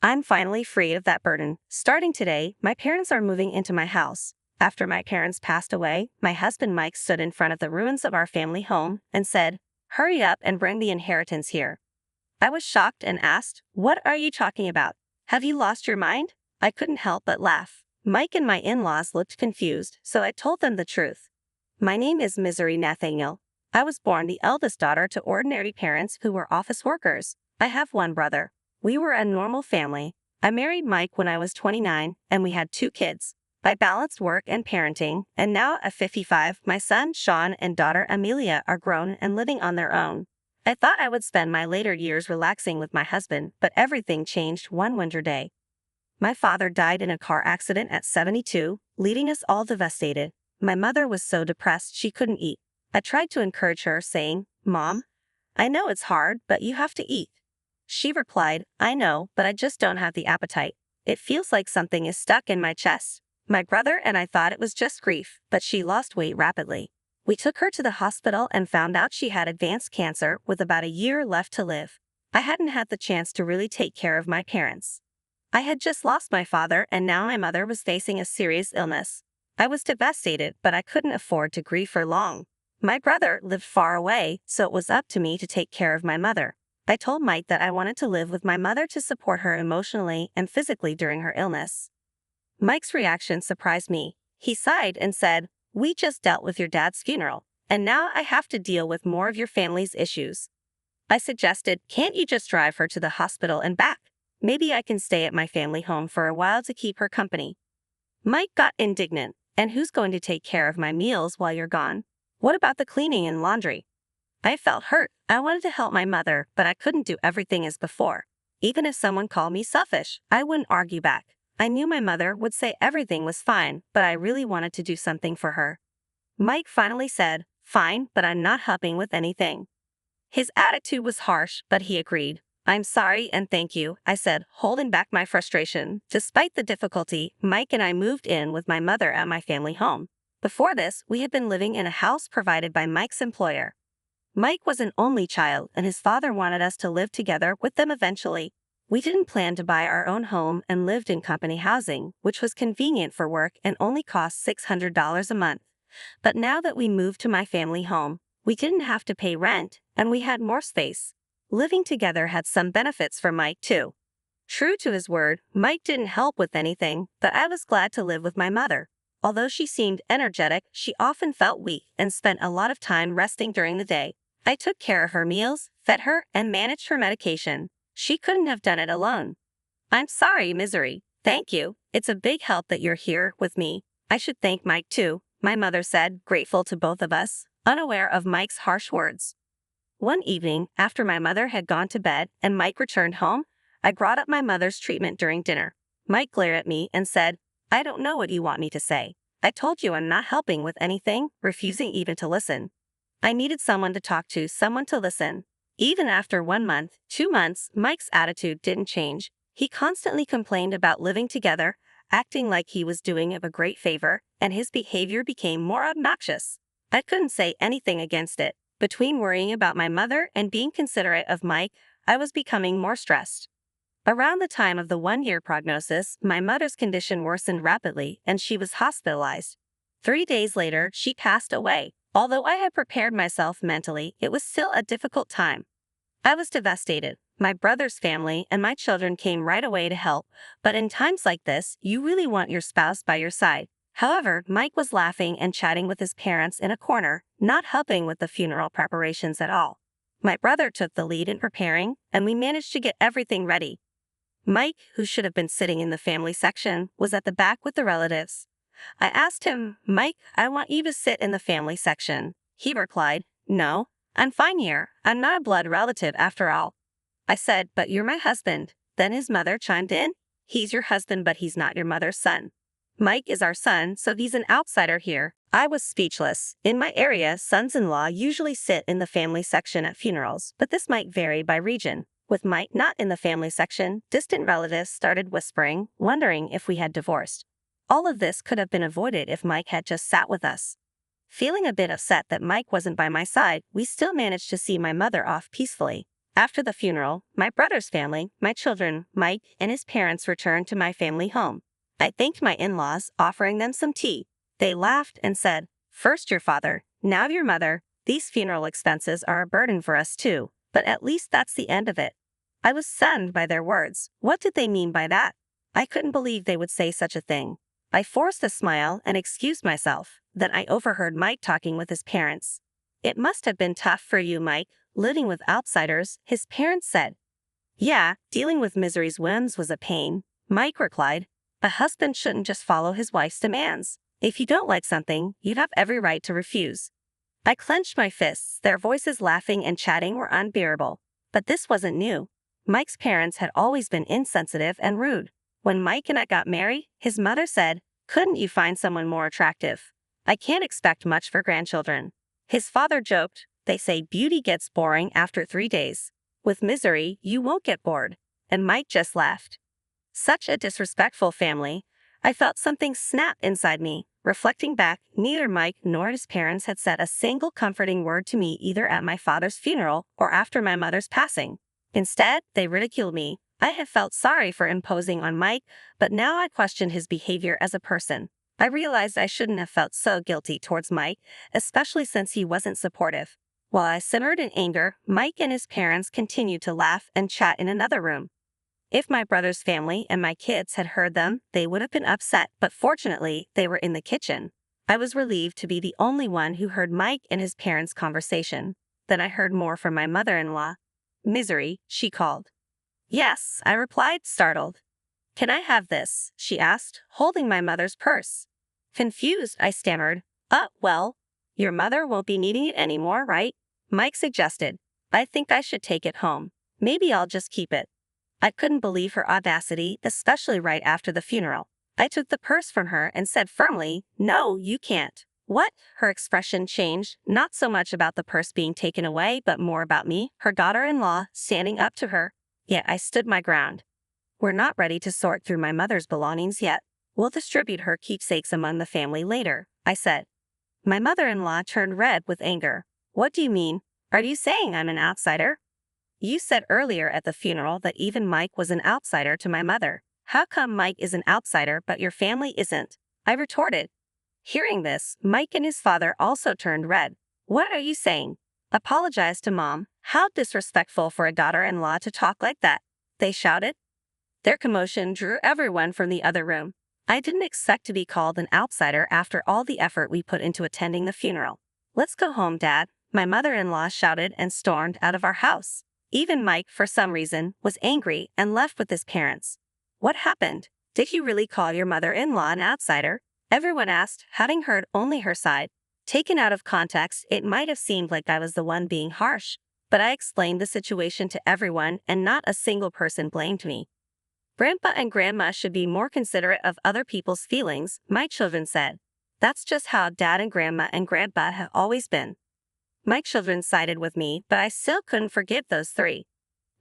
I'm finally free of that burden. Starting today, my parents are moving into my house. After my parents passed away, my husband Mike stood in front of the ruins of our family home and said, "Hurry up and bring the inheritance here." I was shocked and asked, "What are you talking about? Have you lost your mind?" I couldn't help but laugh. Mike and my in-laws looked confused, so I told them the truth. My name is Misery Nathaniel. I was born the eldest daughter to ordinary parents who were office workers. I have one brother. We were a normal family. I married Mike when I was 29, and we had 2 kids. I balanced work and parenting, and now at 55, my son Sean and daughter Amelia are grown and living on their own. I thought I would spend my later years relaxing with my husband, but everything changed one winter day. My father died in a car accident at 72, leaving us all devastated. My mother was so depressed she couldn't eat. I tried to encourage her, saying, "Mom, I know it's hard, but you have to eat." She replied, "I know, but I just don't have the appetite. It feels like something is stuck in my chest." My brother and I thought it was just grief, but she lost weight rapidly. We took her to the hospital and found out she had advanced cancer with about a year left to live. I hadn't had the chance to really take care of my parents. I had just lost my father, and now my mother was facing a serious illness. I was devastated, but I couldn't afford to grieve for long. My brother lived far away, so it was up to me to take care of my mother. I told Mike that I wanted to live with my mother to support her emotionally and physically during her illness. Mike's reaction surprised me. He sighed and said, "We just dealt with your dad's funeral, and now I have to deal with more of your family's issues." I suggested, "Can't you just drive her to the hospital and back? Maybe I can stay at my family home for a while to keep her company." Mike got indignant. "And who's going to take care of my meals while you're gone? What about the cleaning and laundry?" I felt hurt. I wanted to help my mother, but I couldn't do everything as before. Even if someone called me selfish, I wouldn't argue back. I knew my mother would say everything was fine, but I really wanted to do something for her. Mike finally said, "Fine, but I'm not helping with anything." His attitude was harsh, but he agreed. "I'm sorry and thank you," I said, holding back my frustration. Despite the difficulty, Mike and I moved in with my mother at my family home. Before this, we had been living in a house provided by Mike's employer. Mike was an only child, and his father wanted us to live together with them eventually. We didn't plan to buy our own home and lived in company housing, which was convenient for work and only cost $600 a month. But now that we moved to my family home, we didn't have to pay rent, and we had more space. Living together had some benefits for Mike, too. True to his word, Mike didn't help with anything, but I was glad to live with my mother. Although she seemed energetic, she often felt weak and spent a lot of time resting during the day. I took care of her meals, fed her, and managed her medication. She couldn't have done it alone. "I'm sorry, Misery. Thank you. It's a big help that you're here with me." "I should thank Mike too," my mother said, grateful to both of us, unaware of Mike's harsh words. One evening, after my mother had gone to bed and Mike returned home, I brought up my mother's treatment during dinner. Mike glared at me and said, "I don't know what you want me to say. I told you I'm not helping with anything," refusing even to listen. I needed someone to talk to, someone to listen. Even after 1 month, 2 months, Mike's attitude didn't change. He constantly complained about living together, acting like he was doing him a great favor, and his behavior became more obnoxious. I couldn't say anything against it. Between worrying about my mother and being considerate of Mike, I was becoming more stressed. Around the time of the 1-year prognosis, my mother's condition worsened rapidly, and she was hospitalized. 3 days later, she passed away. Although I had prepared myself mentally, it was still a difficult time. I was devastated. My brother's family and my children came right away to help, but in times like this, you really want your spouse by your side. However, Mike was laughing and chatting with his parents in a corner, not helping with the funeral preparations at all. My brother took the lead in preparing, and we managed to get everything ready. Mike, who should have been sitting in the family section, was at the back with the relatives. I asked him, "Mike, I want you to sit in the family section." He replied, "No, I'm fine here. I'm not a blood relative after all." I said, "But you're my husband." Then his mother chimed in, "He's your husband, but he's not your mother's son. Mike is our son, so he's an outsider here." I was speechless. In my area, sons-in-law usually sit in the family section at funerals, but this might vary by region. With Mike not in the family section, distant relatives started whispering, wondering if we had divorced. All of this could have been avoided if Mike had just sat with us. Feeling a bit upset that Mike wasn't by my side, we still managed to see my mother off peacefully. After the funeral, my brother's family, my children, Mike, and his parents returned to my family home. I thanked my in-laws, offering them some tea. They laughed and said, "First your father, now your mother. These funeral expenses are a burden for us too, but at least that's the end of it." I was stunned by their words. What did they mean by that? I couldn't believe they would say such a thing. I forced a smile and excused myself. Then I overheard Mike talking with his parents. "It must have been tough for you, Mike, living with outsiders," his parents said. "Yeah, dealing with Misery's whims was a pain," Mike replied. "A husband shouldn't just follow his wife's demands. If you don't like something, you have every right to refuse." I clenched my fists. Their voices laughing and chatting were unbearable. But this wasn't new. Mike's parents had always been insensitive and rude. When Mike and I got married, his mother said, "Couldn't you find someone more attractive? I can't expect much for grandchildren." His father joked, "They say beauty gets boring after 3 days. With Misery, you won't get bored." And Mike just laughed. Such a disrespectful family. I felt something snap inside me. Reflecting back, neither Mike nor his parents had said a single comforting word to me either at my father's funeral or after my mother's passing. Instead, they ridiculed me. I had felt sorry for imposing on Mike, but now I questioned his behavior as a person. I realized I shouldn't have felt so guilty towards Mike, especially since he wasn't supportive. While I simmered in anger, Mike and his parents continued to laugh and chat in another room. If my brother's family and my kids had heard them, they would have been upset, but fortunately, they were in the kitchen. I was relieved to be the only one who heard Mike and his parents' conversation. Then I heard more from my mother-in-law. "Misery," she called. "Yes," I replied, startled. "Can I have this?" she asked, holding my mother's purse. Confused, I stammered, Well, your mother won't be needing it anymore, right?" Mike suggested. "I think I should take it home. Maybe I'll just keep it." I couldn't believe her audacity, especially right after the funeral. I took the purse from her and said firmly, "No, you can't." "What?" Her expression changed, not so much about the purse being taken away, but more about me, her daughter-in-law, standing up to her. Yet I stood my ground. "We're not ready to sort through my mother's belongings yet. We'll distribute her keepsakes among the family later," I said. My mother-in-law turned red with anger. "What do you mean? Are you saying I'm an outsider?" "You said earlier at the funeral that even Mike was an outsider to my mother. How come Mike is an outsider but your family isn't?" I retorted. Hearing this, Mike and his father also turned red. "What are you saying? Apologize to Mom. How disrespectful for a daughter-in-law to talk like that," they shouted. Their commotion drew everyone from the other room. I didn't expect to be called an outsider after all the effort we put into attending the funeral. "Let's go home, Dad," my mother-in-law shouted and stormed out of our house. Even Mike, for some reason, was angry and left with his parents. "What happened? Did you really call your mother-in-law an outsider?" everyone asked, having heard only her side. Taken out of context, it might have seemed like I was the one being harsh, but I explained the situation to everyone and not a single person blamed me. "Grandpa and Grandma should be more considerate of other people's feelings," my children said. "That's just how Dad and Grandpa have always been." My children sided with me, but I still couldn't forgive those three.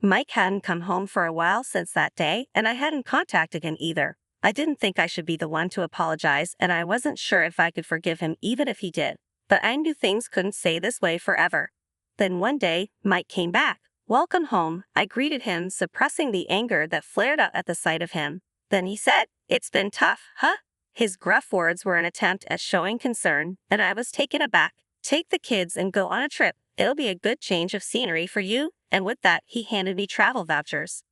Mike hadn't come home for a while since that day, and I hadn't contacted him either. I didn't think I should be the one to apologize, and I wasn't sure if I could forgive him even if he did. But I knew things couldn't stay this way forever. Then one day, Mike came back. "Welcome home," I greeted him, suppressing the anger that flared up at the sight of him. Then he said, "It's been tough, huh?" His gruff words were an attempt at showing concern, and I was taken aback. "Take the kids and go on a trip. It'll be a good change of scenery for you," and with that, he handed me travel vouchers.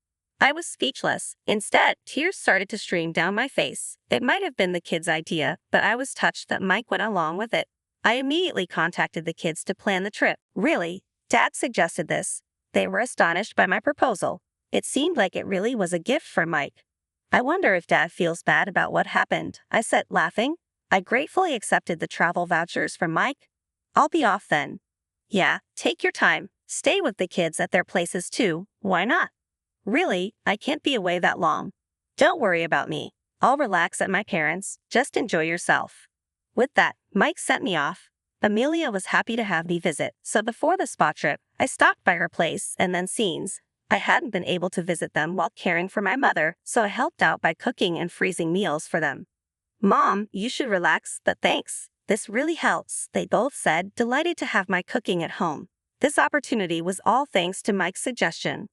I was speechless. Instead, tears started to stream down my face. It might have been the kids' idea, but I was touched that Mike went along with it. I immediately contacted the kids to plan the trip. "Really? Dad suggested this." They were astonished by my proposal. It seemed like it really was a gift for Mike. "I wonder if Dad feels bad about what happened," I said, laughing. I gratefully accepted the travel vouchers from Mike. "I'll be off then." "Yeah, take your time. Stay with the kids at their places too. Why not?" "Really, I can't be away that long." "Don't worry about me. I'll relax at my parents'. Just enjoy yourself." With that, Mike sent me off. Amelia was happy to have me visit, so before the spa trip, I stopped by her place and then Scenes. I hadn't been able to visit them while caring for my mother, so I helped out by cooking and freezing meals for them. "Mom, you should relax, but thanks. This really helps," they both said, delighted to have my cooking at home. This opportunity was all thanks to Mike's suggestion.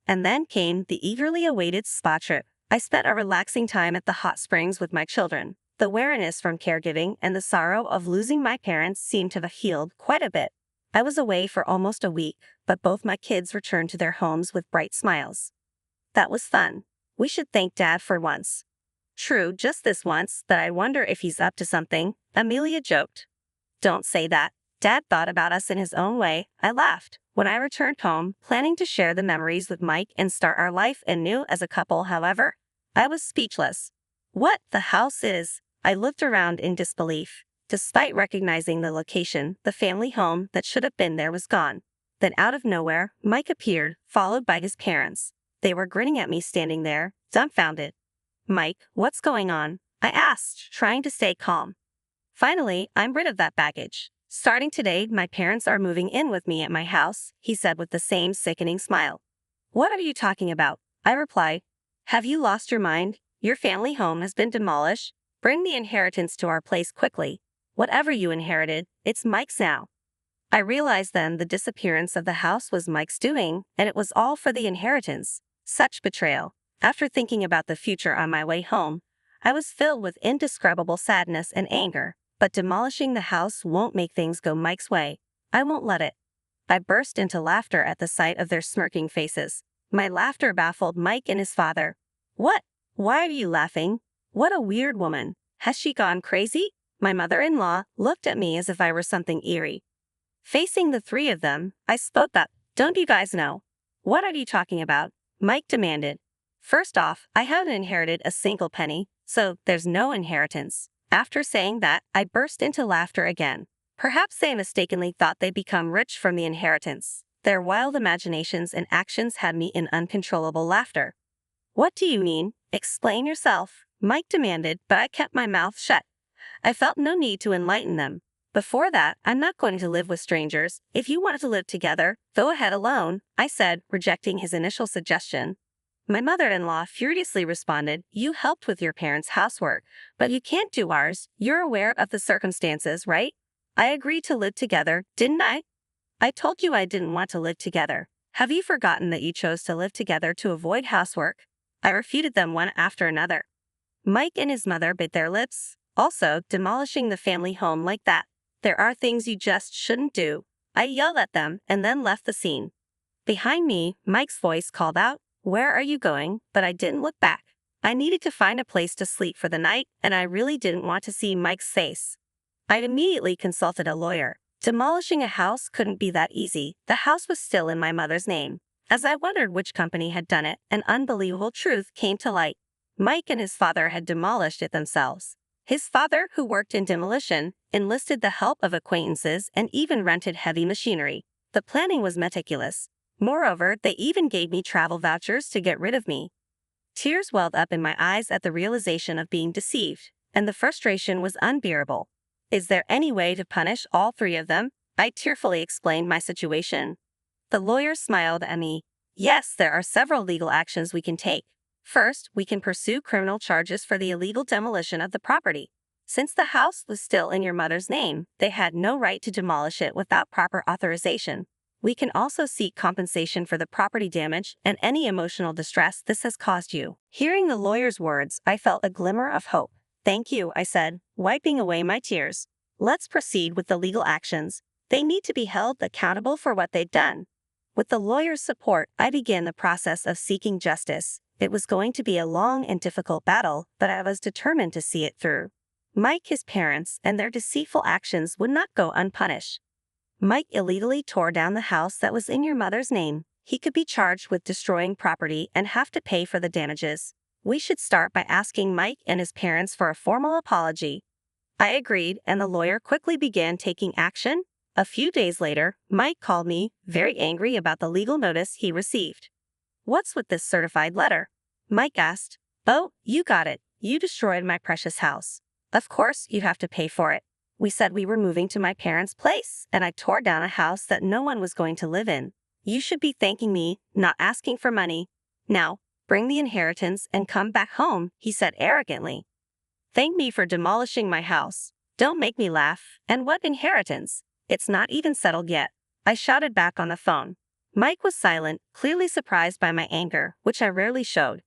And then came the eagerly awaited spa trip. I spent a relaxing time at the hot springs with my children. The weariness from caregiving and the sorrow of losing my parents seemed to have healed quite a bit. I was away for almost a week, but both my kids returned to their homes with bright smiles. That was fun. We should thank Dad for once. True, just this once, but I wonder if he's up to something, Amelia joked. Don't say that. Dad thought about us in his own way, I laughed. When I returned home, planning to share the memories with Mike and start our life anew as a couple, however, I was speechless. What the house is? I looked around in disbelief. Despite recognizing the location, the family home that should have been there was gone. Then out of nowhere, Mike appeared, followed by his parents. They were grinning at me standing there, dumbfounded. Mike, what's going on? I asked, trying to stay calm. Finally, I'm rid of that baggage. Starting today, my parents are moving in with me at my house, he said with the same sickening smile. What are you talking about? I replied. Have you lost your mind? Your family home has been demolished. Bring the inheritance to our place quickly. Whatever you inherited, it's Mike's now. I realized then the disappearance of the house was Mike's doing, and it was all for the inheritance. Such betrayal. After thinking about the future on my way home, I was filled with indescribable sadness and anger. But demolishing the house won't make things go Mike's way. I won't let it. I burst into laughter at the sight of their smirking faces. My laughter baffled Mike and his father. What? Why are you laughing? What a weird woman. Has she gone crazy? My mother-in-law looked at me as if I were something eerie. Facing the three of them, I spoke up. Don't you guys know? What are you talking about? Mike demanded. First off, I haven't inherited a single penny, so there's no inheritance. After saying that, I burst into laughter again. Perhaps they mistakenly thought they'd become rich from the inheritance. Their wild imaginations and actions had me in uncontrollable laughter. What do you mean? Explain yourself, Mike demanded, but I kept my mouth shut. I felt no need to enlighten them. Before that, I'm not going to live with strangers. If you want to live together, go ahead alone, I said, rejecting his initial suggestion. My mother-in-law furiously responded, You helped with your parents' housework, but you can't do ours. You're aware of the circumstances, right? I agreed to live together, didn't I? I told you I didn't want to live together. Have you forgotten that you chose to live together to avoid housework? I refuted them one after another. Mike and his mother bit their lips. Also, demolishing the family home like that. There are things you just shouldn't do. I yelled at them and then left the scene. Behind me, Mike's voice called out, Where are you going? But I didn't look back. I needed to find a place to sleep for the night, and I really didn't want to see Mike's face. I immediately consulted a lawyer. Demolishing a house couldn't be that easy. The house was still in my mother's name. As I wondered which company had done it, an unbelievable truth came to light. Mike and his father had demolished it themselves. His father, who worked in demolition, enlisted the help of acquaintances and even rented heavy machinery. The planning was meticulous. Moreover, they even gave me travel vouchers to get rid of me. Tears welled up in my eyes at the realization of being deceived, and the frustration was unbearable. Is there any way to punish all three of them? I tearfully explained my situation. The lawyer smiled at me. Yes, there are several legal actions we can take. First, we can pursue criminal charges for the illegal demolition of the property. Since the house was still in your mother's name, they had no right to demolish it without proper authorization. We can also seek compensation for the property damage and any emotional distress this has caused you. Hearing the lawyer's words, I felt a glimmer of hope. Thank you, I said, wiping away my tears. Let's proceed with the legal actions. They need to be held accountable for what they've done. With the lawyer's support, I began the process of seeking justice. It was going to be a long and difficult battle, but I was determined to see it through. Mike, his parents, and their deceitful actions would not go unpunished. Mike illegally tore down the house that was in your mother's name. He could be charged with destroying property and have to pay for the damages. We should start by asking Mike and his parents for a formal apology. I agreed, and the lawyer quickly began taking action. A few days later, Mike called me, very angry about the legal notice he received. What's with this certified letter? Mike asked. Oh, you got it. You destroyed my precious house. Of course, you have to pay for it. We said we were moving to my parents' place, and I tore down a house that no one was going to live in. You should be thanking me, not asking for money. Now, bring the inheritance and come back home, he said arrogantly. Thank me for demolishing my house. Don't make me laugh. And what inheritance? It's not even settled yet. I shouted back on the phone. Mike was silent, clearly surprised by my anger, which I rarely showed.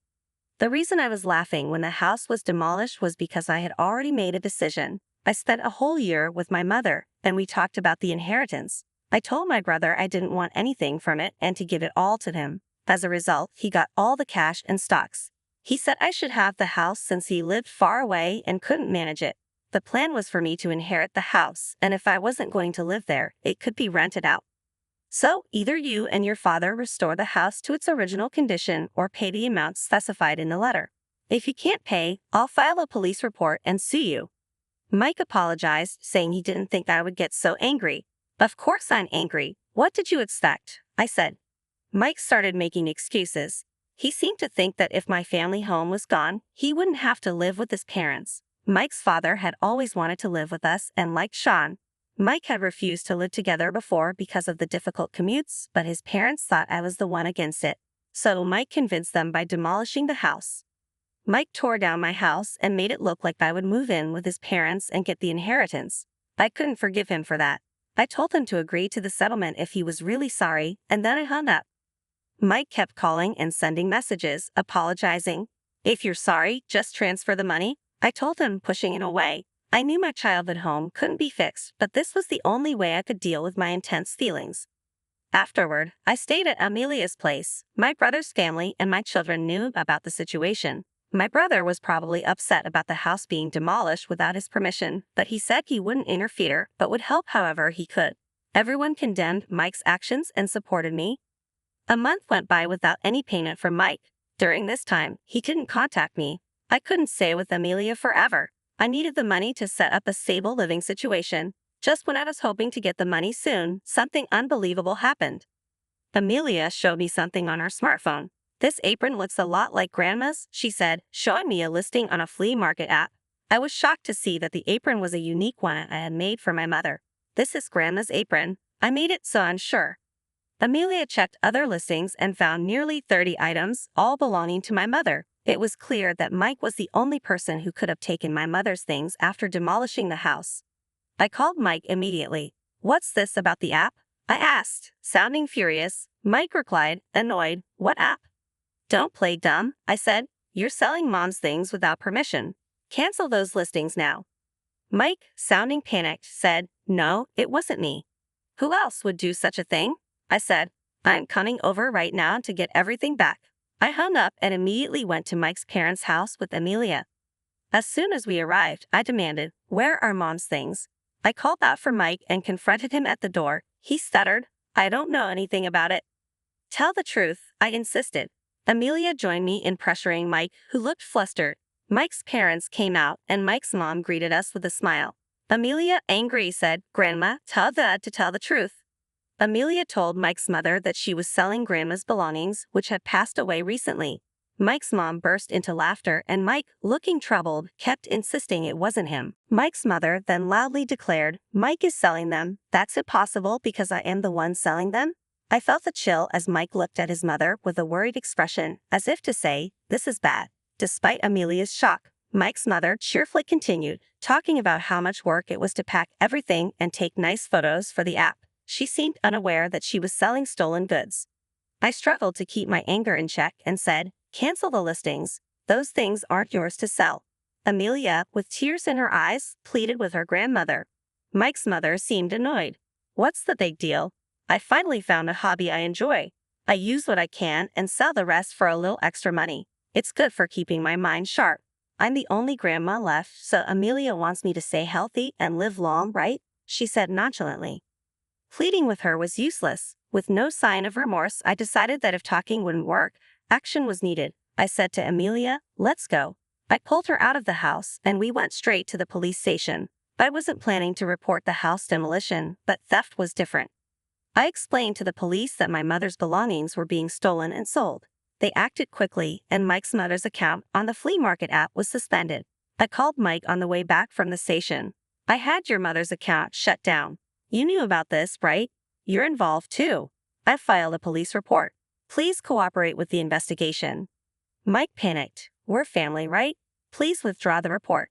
The reason I was laughing when the house was demolished was because I had already made a decision. I spent a whole year with my mother, and we talked about the inheritance. I told my brother I didn't want anything from it and to give it all to him. As a result, he got all the cash and stocks. He said I should have the house since he lived far away and couldn't manage it. The plan was for me to inherit the house, and if I wasn't going to live there, it could be rented out. So, either you and your father restore the house to its original condition or pay the amount specified in the letter. If you can't pay, I'll file a police report and sue you. Mike apologized, saying he didn't think I would get so angry. Of course I'm angry. What did you expect? I said. Mike started making excuses. He seemed to think that if my family home was gone, he wouldn't have to live with his parents. Mike's father had always wanted to live with us and liked Sean. Mike had refused to live together before because of the difficult commutes, but his parents thought I was the one against it. So Mike convinced them by demolishing the house. Mike tore down my house and made it look like I would move in with his parents and get the inheritance. I couldn't forgive him for that. I told him to agree to the settlement if he was really sorry, and then I hung up. Mike kept calling and sending messages, apologizing. If you're sorry, just transfer the money. I told him, pushing it away. I knew my childhood home couldn't be fixed, but this was the only way I could deal with my intense feelings. Afterward, I stayed at Amelia's place. My brother's family and my children knew about the situation. My brother was probably upset about the house being demolished without his permission, but he said he wouldn't interfere, but would help however he could. Everyone condemned Mike's actions and supported me. A month went by without any payment from Mike. During this time, he didn't contact me. I couldn't stay with Amelia forever. I needed the money to set up a stable living situation. Just when I was hoping to get the money soon, something unbelievable happened. Amelia showed me something on her smartphone. This apron looks a lot like Grandma's, she said, showing me a listing on a flea market app. I was shocked to see that the apron was a unique one I had made for my mother. This is Grandma's apron. I made it so I'm sure. Amelia checked other listings and found nearly 30 items, all belonging to my mother. It was clear that Mike was the only person who could have taken my mother's things after demolishing the house. I called Mike immediately. What's this about the app? I asked, sounding furious. Mike replied, annoyed, what app? Don't play dumb, I said. You're selling Mom's things without permission. Cancel those listings now. Mike, sounding panicked, said, no, it wasn't me. Who else would do such a thing? I said, I'm coming over right now to get everything back. I hung up and immediately went to Mike's parents' house with Amelia. As soon as we arrived, I demanded, where are Mom's things? I called out for Mike and confronted him at the door. He stuttered, I don't know anything about it. Tell the truth, I insisted. Amelia joined me in pressuring Mike, who looked flustered. Mike's parents came out and Mike's mom greeted us with a smile. Amelia, angry, said, Grandma, tell Dad to tell the truth. Amelia told Mike's mother that she was selling Grandma's belongings, which had passed away recently. Mike's mom burst into laughter and Mike, looking troubled, kept insisting it wasn't him. Mike's mother then loudly declared, Mike is selling them. That's impossible because I am the one selling them. I felt a chill as Mike looked at his mother with a worried expression, as if to say, this is bad. Despite Amelia's shock, Mike's mother cheerfully continued, talking about how much work it was to pack everything and take nice photos for the app. She seemed unaware that she was selling stolen goods. I struggled to keep my anger in check and said, cancel the listings. Those things aren't yours to sell. Amelia, with tears in her eyes, pleaded with her grandmother. Mike's mother seemed annoyed. What's the big deal? I finally found a hobby I enjoy. I use what I can and sell the rest for a little extra money. It's good for keeping my mind sharp. I'm the only grandma left, so Amelia wants me to stay healthy and live long, right? She said nonchalantly. Pleading with her was useless. With no sign of remorse, I decided that if talking wouldn't work, action was needed. I said to Amelia, let's go. I pulled her out of the house and we went straight to the police station. I wasn't planning to report the house demolition, but theft was different. I explained to the police that my mother's belongings were being stolen and sold. They acted quickly and Mike's mother's account on the flea market app was suspended. I called Mike on the way back from the station. I had your mother's account shut down. You knew about this, right? You're involved too. I filed a police report. Please cooperate with the investigation. Mike panicked. We're family, right? Please withdraw the report.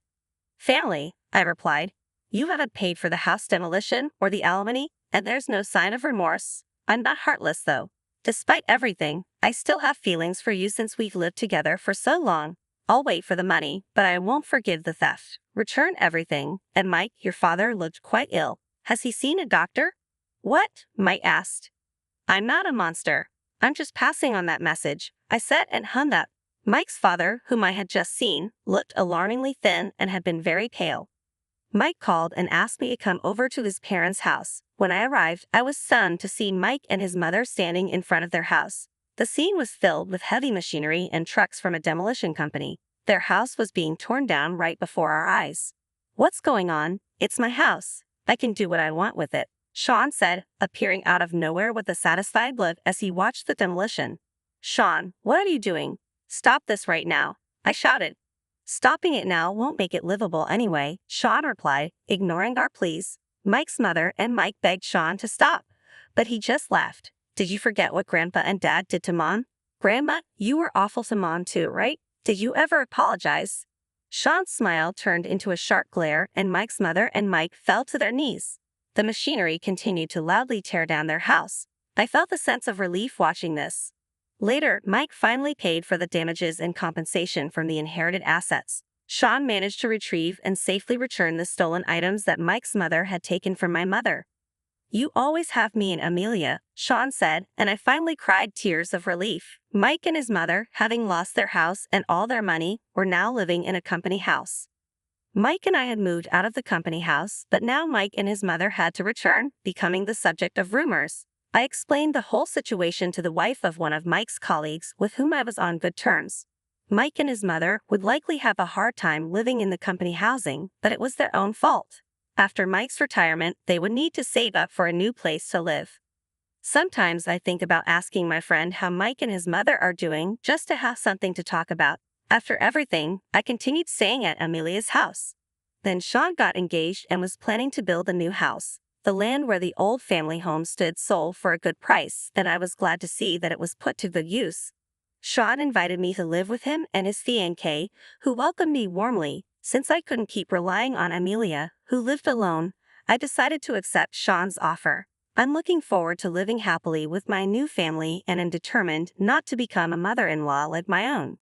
Family, I replied. You haven't paid for the house demolition or the alimony? and there's no sign of remorse. I'm not heartless, though. Despite everything, I still have feelings for you since we've lived together for so long. I'll wait for the money, but I won't forgive the theft. Return everything. And Mike, your father, looked quite ill. Has he seen a doctor? What? Mike asked. I'm not a monster. I'm just passing on that message, I said and hung up. Mike's father, whom I had just seen, looked alarmingly thin and had been very pale. Mike called and asked me to come over to his parents' house. When I arrived, I was stunned to see Mike and his mother standing in front of their house. The scene was filled with heavy machinery and trucks from a demolition company. Their house was being torn down right before our eyes. What's going on? It's my house. I can do what I want with it, Sean said, appearing out of nowhere with a satisfied look as he watched the demolition. Sean, what are you doing? Stop this right now, I shouted. Stopping it now won't make it livable anyway, Sean replied, ignoring our pleas. Mike's mother and Mike begged Sean to stop, but he just laughed. Did you forget what Grandpa and Dad did to Mom? Grandma, you were awful to Mom too, right? Did you ever apologize? Sean's smile turned into a sharp glare, and Mike's mother and Mike fell to their knees. The machinery continued to loudly tear down their house. I felt a sense of relief watching this. Later, Mike finally paid for the damages and compensation from the inherited assets. Sean managed to retrieve and safely return the stolen items that Mike's mother had taken from my mother. You always have me and Amelia, Sean said, and I finally cried tears of relief. Mike and his mother, having lost their house and all their money, were now living in a company house. Mike and I had moved out of the company house, but now Mike and his mother had to return, becoming the subject of rumors. I explained the whole situation to the wife of one of Mike's colleagues with whom I was on good terms. Mike and his mother would likely have a hard time living in the company housing, but it was their own fault. After Mike's retirement, they would need to save up for a new place to live. Sometimes I think about asking my friend how Mike and his mother are doing just to have something to talk about. After everything, I continued staying at Amelia's house. Then Sean got engaged and was planning to build a new house. The land where the old family home stood sold for a good price, and I was glad to see that it was put to good use. Sean invited me to live with him and his fiancée, who welcomed me warmly. Since I couldn't keep relying on Amelia, who lived alone, I decided to accept Sean's offer. I'm looking forward to living happily with my new family and am determined not to become a mother-in-law like my own.